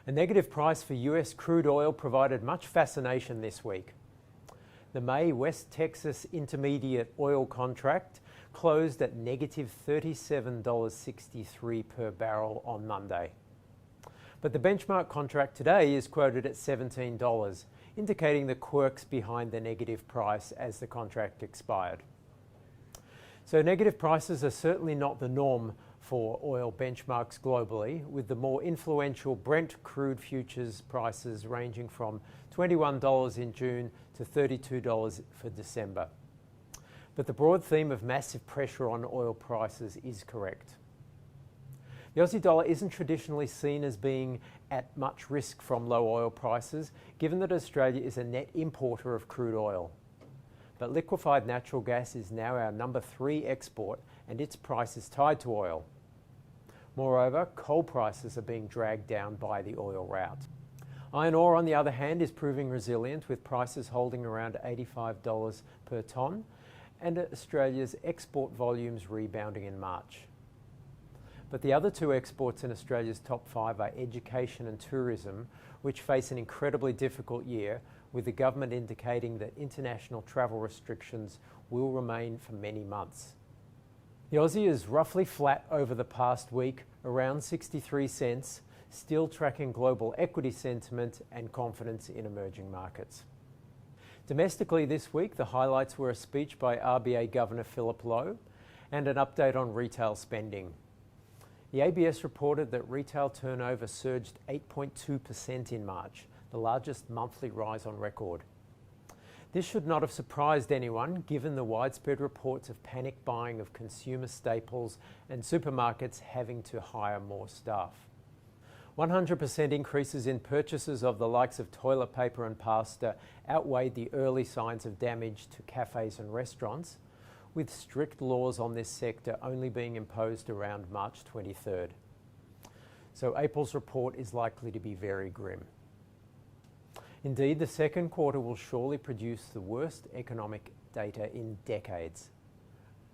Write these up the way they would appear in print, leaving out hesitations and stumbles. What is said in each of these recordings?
A negative price for US crude oil provided much fascination this week. The May West Texas Intermediate oil contract closed at negative $37.63 per barrel on Monday. But the benchmark contract today is quoted at $17, indicating the quirks behind the negative price as the contract expired. So negative prices are certainly not the norm for oil benchmarks globally, with the more influential Brent crude futures prices ranging from $21 in June to $32 for December. But the broad theme of massive pressure on oil prices is correct. The Aussie dollar isn't traditionally seen as being at much risk from low oil prices, given that Australia is a net importer of crude oil. But liquefied natural gas is now our number 3 export, and its price is tied to oil. Moreover, coal prices are being dragged down by the oil rout. Iron ore, on the other hand, is proving resilient, with prices holding around $85 per tonne, and Australia's export volumes rebounding in March. But the other 2 exports in Australia's top 5 are education and tourism, which face an incredibly difficult year, with the government indicating that international travel restrictions will remain for many months. The Aussie is roughly flat over the past week, around 63 cents, still tracking global equity sentiment and confidence in emerging markets. Domestically this week, the highlights were a speech by RBA Governor Philip Lowe and an update on retail spending. The ABS reported that retail turnover surged 8.2% in March, the largest monthly rise on record. This should not have surprised anyone, given the widespread reports of panic buying of consumer staples and supermarkets having to hire more staff. 100% increases in purchases of the likes of toilet paper and pasta outweighed the early signs of damage to cafes and restaurants, with strict laws on this sector only being imposed around March 23rd. So April's report is likely to be very grim. Indeed, the second quarter will surely produce the worst economic data in decades.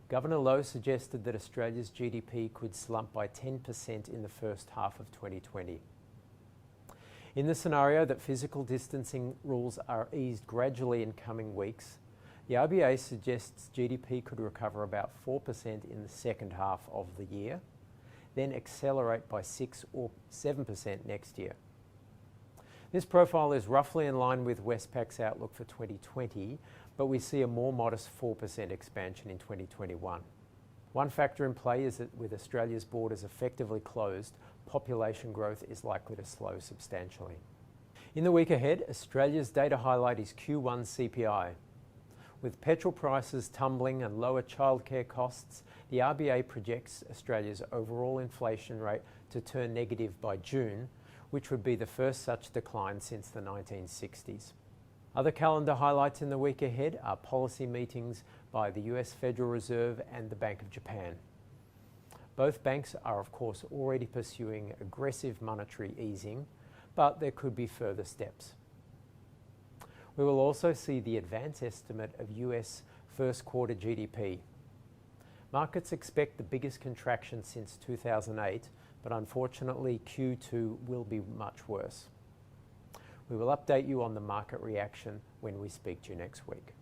Governor Lowe suggested that Australia's GDP could slump by 10% in the first half of 2020. In the scenario that physical distancing rules are eased gradually in coming weeks, the RBA suggests GDP could recover about 4% in the second half of the year, then accelerate by 6 or 7% next year. This profile is roughly in line with Westpac's outlook for 2020, but we see a more modest 4% expansion in 2021. One factor in play is that with Australia's borders effectively closed, population growth is likely to slow substantially. In the week ahead, Australia's data highlight is Q1 CPI. With petrol prices tumbling and lower childcare costs, the RBA projects Australia's overall inflation rate to turn negative by June, which would be the first such decline since the 1960s. Other calendar highlights in the week ahead are policy meetings by the US Federal Reserve and the Bank of Japan. Both banks are, of course, already pursuing aggressive monetary easing, but there could be further steps. We will also see the advance estimate of US first quarter GDP. Markets expect the biggest contraction since 2008, but unfortunately Q2 will be much worse. We will update you on the market reaction when we speak to you next week.